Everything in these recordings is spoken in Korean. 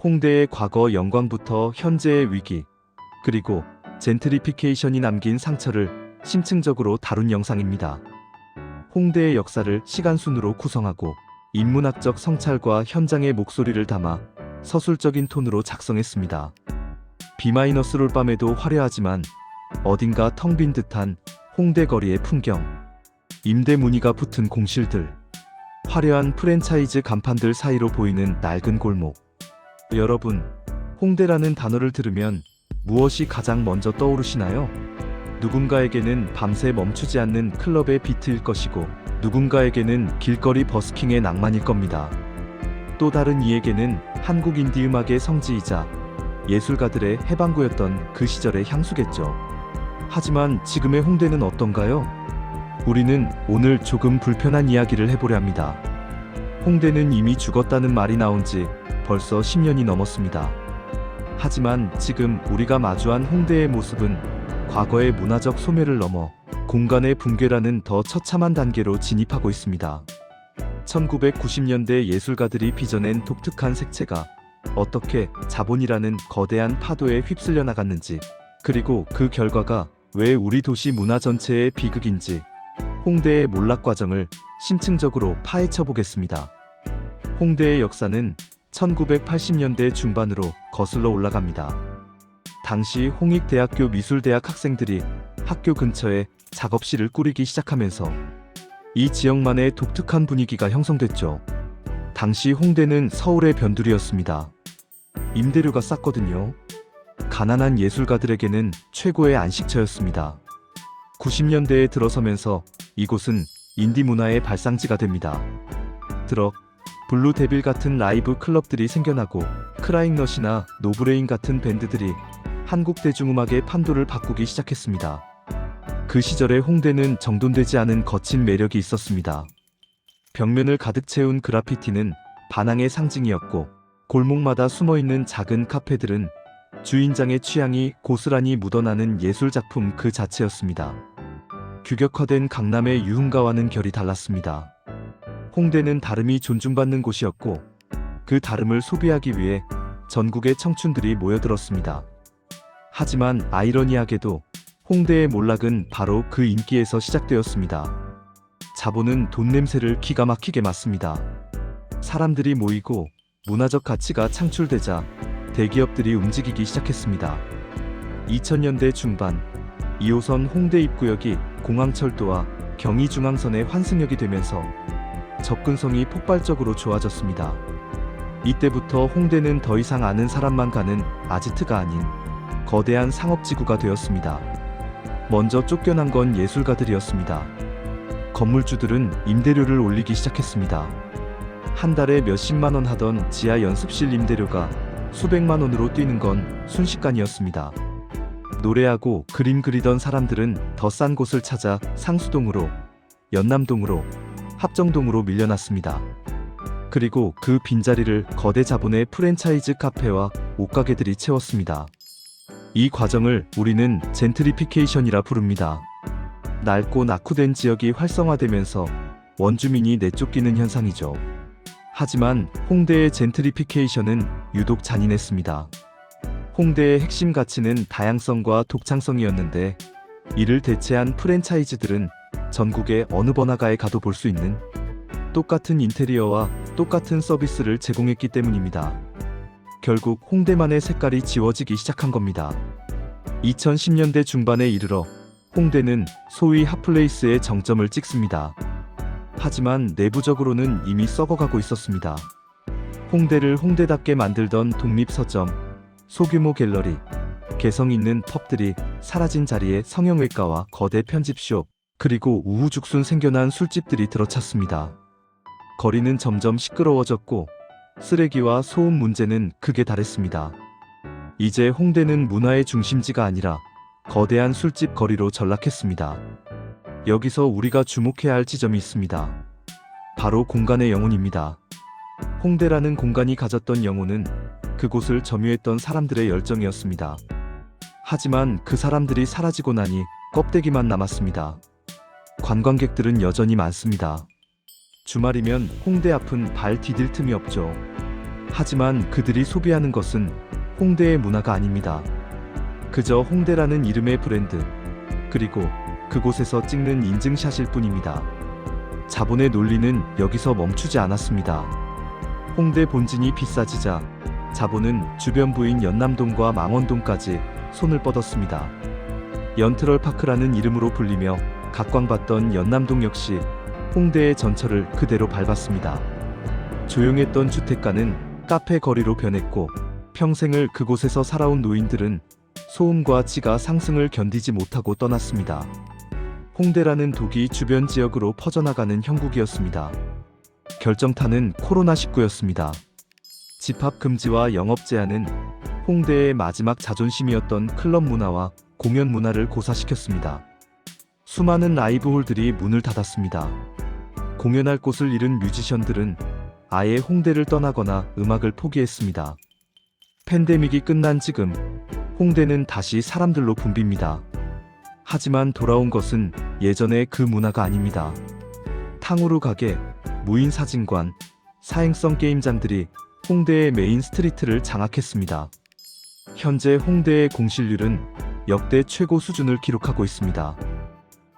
홍대의 과거 영광부터 현재의 위기, 그리고 젠트리피케이션이 남긴 상처를 심층적으로 다룬 영상입니다. 홍대의 역사를 시간순으로 구성하고 인문학적 성찰과 현장의 목소리를 담아 서술적인 톤으로 작성했습니다. B-롤 밤에도 화려하지만 어딘가 텅 빈 듯한 홍대 거리의 풍경, 임대 무늬가 붙은 공실들, 화려한 프랜차이즈 간판들 사이로 보이는 낡은 골목. 여러분, 홍대라는 단어를 들으면 무엇이 가장 먼저 떠오르시나요? 누군가에게는 밤새 멈추지 않는 클럽의 비트일 것이고, 누군가에게는 길거리 버스킹의 낭만일 겁니다. 또 다른 이에게는 한국 인디 음악의 성지이자 예술가들의 해방구였던 그 시절의 향수겠죠. 하지만 지금의 홍대는 어떤가요? 우리는 오늘 조금 불편한 이야기를 해보려 합니다. 홍대는 이미 죽었다는 말이 나온 지 벌써 10년이 넘었습니다. 하지만 지금 우리가 마주한 홍대의 모습은 과거의 문화적 소멸을 넘어 공간의 붕괴라는 더 처참한 단계로 진입하고 있습니다. 1990년대 예술가들이 빚어낸 독특한 색채가 어떻게 자본이라는 거대한 파도에 휩쓸려 나갔는지, 그리고 그 결과가 왜 우리 도시 문화 전체의 비극인지 홍대의 몰락 과정을 심층적으로 파헤쳐 보겠습니다. 홍대의 역사는 1980년대 중반으로 거슬러 올라갑니다. 당시 홍익대학교 미술대학 학생들이 학교 근처에 작업실을 꾸리기 시작하면서 이 지역만의 독특한 분위기가 형성됐죠. 당시 홍대는 서울의 변두리였습니다. 임대료가 쌌거든요. 가난한 예술가들에게는 최고의 안식처였습니다. 90년대에 들어서면서 이곳은 인디 문화의 발상지가 됩니다. 드럭, 블루 데빌 같은 라이브 클럽들이 생겨나고 크라잉넛이나 노브레인 같은 밴드들이 한국 대중음악의 판도를 바꾸기 시작했습니다. 그 시절의 홍대는 정돈되지 않은 거친 매력이 있었습니다. 벽면을 가득 채운 그라피티는 반항의 상징이었고, 골목마다 숨어있는 작은 카페들은 주인장의 취향이 고스란히 묻어나는 예술작품 그 자체였습니다. 규격화된 강남의 유흥가와는 결이 달랐습니다. 홍대는 다름이 존중받는 곳이었고, 그 다름을 소비하기 위해 전국의 청춘들이 모여들었습니다. 하지만 아이러니하게도 홍대의 몰락은 바로 그 인기에서 시작되었습니다. 자본은 돈 냄새를 기가 막히게 맡습니다. 사람들이 모이고 문화적 가치가 창출되자 대기업들이 움직이기 시작했습니다. 2000년대 중반, 2호선 홍대 입구역이 공항철도와 경의중앙선의 환승역이 되면서 접근성이 폭발적으로 좋아졌습니다. 이때부터 홍대는 더 이상 아는 사람만 가는 아지트가 아닌 거대한 상업지구가 되었습니다. 먼저 쫓겨난 건 예술가들이었습니다. 건물주들은 임대료를 올리기 시작했습니다. 한 달에 몇십만 원 하던 지하 연습실 임대료가 수백만 원으로 뛰는 건 순식간이었습니다. 노래하고 그림 그리던 사람들은 더 싼 곳을 찾아 상수동으로, 연남동으로, 합정동으로 밀려났습니다. 그리고 그 빈자리를 거대 자본의 프랜차이즈 카페와 옷가게들이 채웠습니다. 이 과정을 우리는 젠트리피케이션이라 부릅니다. 낡고 낙후된 지역이 활성화되면서 원주민이 내쫓기는 현상이죠. 하지만 홍대의 젠트리피케이션은 유독 잔인했습니다. 홍대의 핵심 가치는 다양성과 독창성이었는데, 이를 대체한 프랜차이즈들은 전국의 어느 번화가에 가도 볼 수 있는 똑같은 인테리어와 똑같은 서비스를 제공했기 때문입니다. 결국 홍대만의 색깔이 지워지기 시작한 겁니다. 2010년대 중반에 이르러 홍대는 소위 핫플레이스의 정점을 찍습니다. 하지만 내부적으로는 이미 썩어가고 있었습니다. 홍대를 홍대답게 만들던 독립서점, 소규모 갤러리, 개성 있는 펍들이 사라진 자리에 성형외과와 거대 편집숍, 그리고 우후죽순 생겨난 술집들이 들어찼습니다. 거리는 점점 시끄러워졌고 쓰레기와 소음 문제는 극에 달했습니다. 이제 홍대는 문화의 중심지가 아니라 거대한 술집 거리로 전락했습니다. 여기서 우리가 주목해야 할 지점이 있습니다. 바로 공간의 영혼입니다. 홍대라는 공간이 가졌던 영혼은 그곳을 점유했던 사람들의 열정이었습니다. 하지만 그 사람들이 사라지고 나니 껍데기만 남았습니다. 관광객들은 여전히 많습니다. 주말이면 홍대 앞은 발 디딜 틈이 없죠. 하지만 그들이 소비하는 것은 홍대의 문화가 아닙니다. 그저 홍대라는 이름의 브랜드, 그리고 그곳에서 찍는 인증샷일 뿐입니다. 자본의 논리는 여기서 멈추지 않았습니다. 홍대 본진이 비싸지자 자본은 주변 부인 연남동과 망원동까지 손을 뻗었습니다. 연트럴파크라는 이름으로 불리며 각광받던 연남동 역시 홍대의 전철을 그대로 밟았습니다. 조용했던 주택가는 카페 거리로 변했고 평생을 그곳에서 살아온 노인들은 소음과 지가 상승을 견디지 못하고 떠났습니다. 홍대라는 독이 주변 지역으로 퍼져나가는 형국이었습니다. 결정타는 코로나19였습니다. 집합 금지와 영업 제한은 홍대의 마지막 자존심이었던 클럽 문화와 공연 문화를 고사시켰습니다. 수많은 라이브홀들이 문을 닫았습니다. 공연할 곳을 잃은 뮤지션들은 아예 홍대를 떠나거나 음악을 포기했습니다. 팬데믹이 끝난 지금 홍대는 다시 사람들로 붐빕니다. 하지만 돌아온 것은 예전의 그 문화가 아닙니다. 탕후루 가게, 무인 사진관, 사행성 게임장들이 홍대의 메인 스트리트를 장악했습니다. 현재 홍대의 공실률은 역대 최고 수준을 기록하고 있습니다.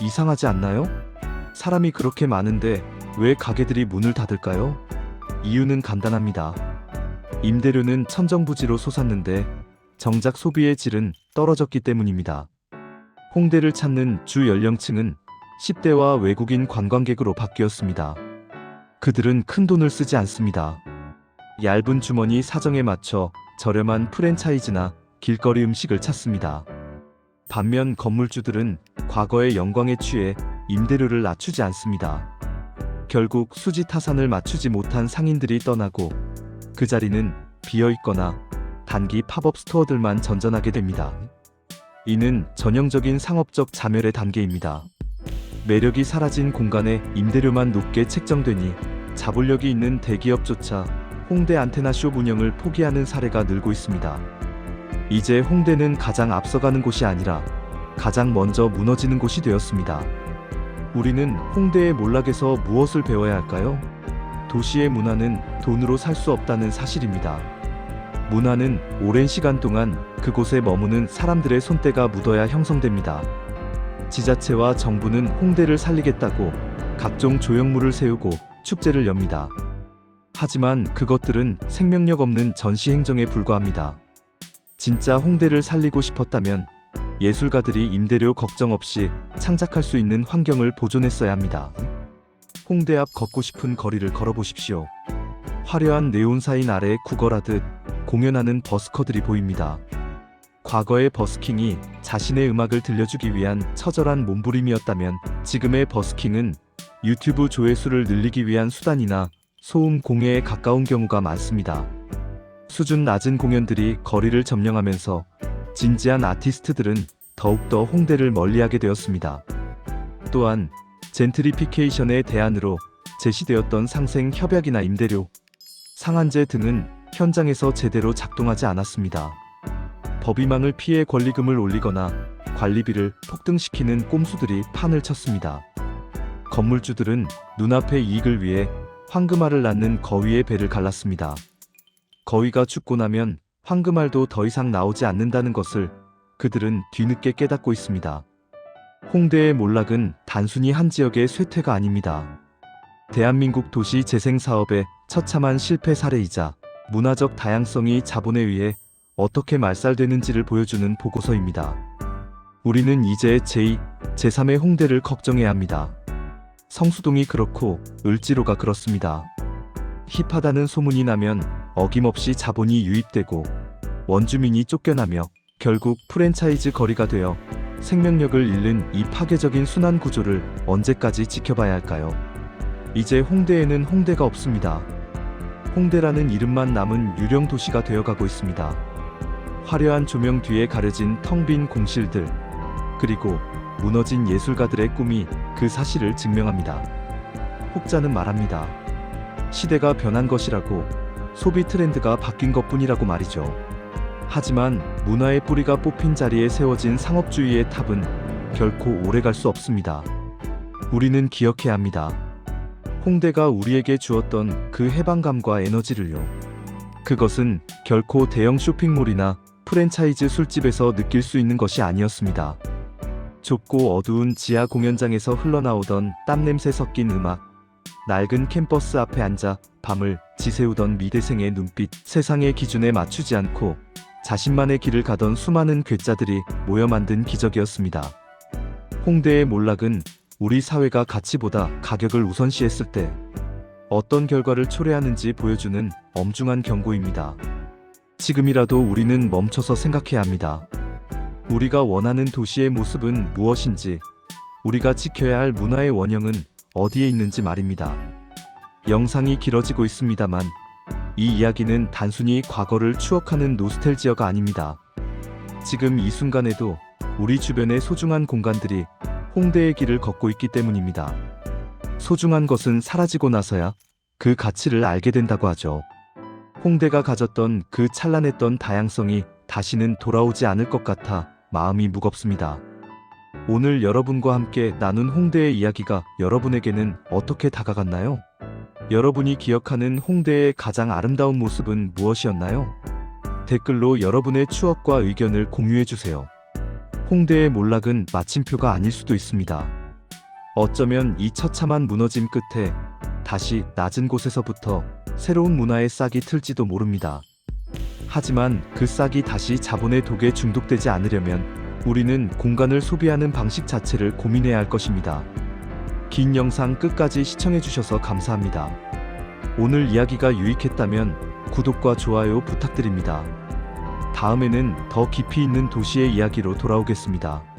이상하지 않나요? 사람이 그렇게 많은데 왜 가게들이 문을 닫을까요? 이유는 간단합니다. 임대료는 천정부지로 솟았는데 정작 소비의 질은 떨어졌기 때문입니다. 홍대를 찾는 주 연령층은 10대와 외국인 관광객으로 바뀌었습니다. 그들은 큰 돈을 쓰지 않습니다. 얇은 주머니 사정에 맞춰 저렴한 프랜차이즈나 길거리 음식을 찾습니다. 반면 건물주들은 과거의 영광에 취해 임대료를 낮추지 않습니다. 결국 수지 타산을 맞추지 못한 상인들이 떠나고 그 자리는 비어있거나 단기 팝업 스토어들만 전전하게 됩니다. 이는 전형적인 상업적 자멸의 단계입니다. 매력이 사라진 공간에 임대료만 높게 책정되니 자본력이 있는 대기업조차 홍대 안테나숍 운영을 포기하는 사례가 늘고 있습니다. 이제 홍대는 가장 앞서가는 곳이 아니라 가장 먼저 무너지는 곳이 되었습니다. 우리는 홍대의 몰락에서 무엇을 배워야 할까요? 도시의 문화는 돈으로 살 수 없다는 사실입니다. 문화는 오랜 시간 동안 그곳에 머무는 사람들의 손때가 묻어야 형성됩니다. 지자체와 정부는 홍대를 살리겠다고 각종 조형물을 세우고 축제를 엽니다. 하지만 그것들은 생명력 없는 전시행정에 불과합니다. 진짜 홍대를 살리고 싶었다면 예술가들이 임대료 걱정 없이 창작할 수 있는 환경을 보존했어야 합니다. 홍대 앞 걷고 싶은 거리를 걸어보십시오. 화려한 네온사인 아래 구걸하듯 공연하는 버스커들이 보입니다. 과거의 버스킹이 자신의 음악을 들려주기 위한 처절한 몸부림이었다면 지금의 버스킹은 유튜브 조회수를 늘리기 위한 수단이나 소음 공해에 가까운 경우가 많습니다. 수준 낮은 공연들이 거리를 점령하면서 진지한 아티스트들은 더욱더 홍대를 멀리하게 되었습니다. 또한 젠트리피케이션의 대안으로 제시되었던 상생 협약이나 임대료, 상한제 등은 현장에서 제대로 작동하지 않았습니다. 법위망을 피해 권리금을 올리거나 관리비를 폭등시키는 꼼수들이 판을 쳤습니다. 건물주들은 눈앞의 이익을 위해 황금알을 낳는 거위의 배를 갈랐습니다. 거위가 죽고 나면 황금알도 더 이상 나오지 않는다는 것을 그들은 뒤늦게 깨닫고 있습니다. 홍대의 몰락은 단순히 한 지역의 쇠퇴가 아닙니다. 대한민국 도시 재생 사업의 처참한 실패 사례이자 문화적 다양성이 자본에 의해 어떻게 말살되는지를 보여주는 보고서입니다. 우리는 이제 제2, 제3의 홍대를 걱정해야 합니다. 성수동이 그렇고 을지로가 그렇습니다. 힙하다는 소문이 나면 어김없이 자본이 유입되고 원주민이 쫓겨나며 결국 프랜차이즈 거리가 되어 생명력을 잃는 이 파괴적인 순환 구조를 언제까지 지켜봐야 할까요? 이제 홍대에는 홍대가 없습니다. 홍대라는 이름만 남은 유령 도시가 되어가고 있습니다. 화려한 조명 뒤에 가려진 텅 빈 공실들, 그리고 무너진 예술가들의 꿈이 그 사실을 증명합니다. 혹자는 말합니다. 시대가 변한 것이라고, 소비 트렌드가 바뀐 것뿐이라고 말이죠. 하지만 문화의 뿌리가 뽑힌 자리에 세워진 상업주의의 탑은 결코 오래갈 수 없습니다. 우리는 기억해야 합니다. 홍대가 우리에게 주었던 그 해방감과 에너지를요. 그것은 결코 대형 쇼핑몰이나 프랜차이즈 술집에서 느낄 수 있는 것이 아니었습니다. 좁고 어두운 지하 공연장에서 흘러나오던 땀냄새 섞인 음악, 낡은 캠퍼스 앞에 앉아 밤을 지새우던 미대생의 눈빛, 세상의 기준에 맞추지 않고 자신만의 길을 가던 수많은 괴짜들이 모여 만든 기적이었습니다. 홍대의 몰락은 우리 사회가 가치보다 가격을 우선시했을 때 어떤 결과를 초래하는지 보여주는 엄중한 경고입니다. 지금이라도 우리는 멈춰서 생각해야 합니다. 우리가 원하는 도시의 모습은 무엇인지, 우리가 지켜야 할 문화의 원형은 어디에 있는지 말입니다. 영상이 길어지고 있습니다만 이 이야기는 단순히 과거를 추억하는 노스텔지어가 아닙니다. 지금 이 순간에도 우리 주변의 소중한 공간들이 홍대의 길을 걷고 있기 때문입니다. 소중한 것은 사라지고 나서야 그 가치를 알게 된다고 하죠. 홍대가 가졌던 그 찬란했던 다양성이 다시는 돌아오지 않을 것 같아 마음이 무겁습니다. 오늘 여러분과 함께 나눈 홍대의 이야기가 여러분에게는 어떻게 다가갔나요? 여러분이 기억하는 홍대의 가장 아름다운 모습은 무엇이었나요? 댓글로 여러분의 추억과 의견을 공유해주세요. 홍대의 몰락은 마침표가 아닐 수도 있습니다. 어쩌면 이 처참한 무너짐 끝에 다시 낮은 곳에서부터 새로운 문화의 싹이 틀지도 모릅니다. 하지만 그 싹이 다시 자본의 독에 중독되지 않으려면 우리는 공간을 소비하는 방식 자체를 고민해야 할 것입니다. 긴 영상 끝까지 시청해주셔서 감사합니다. 오늘 이야기가 유익했다면 구독과 좋아요 부탁드립니다. 다음에는 더 깊이 있는 도시의 이야기로 돌아오겠습니다.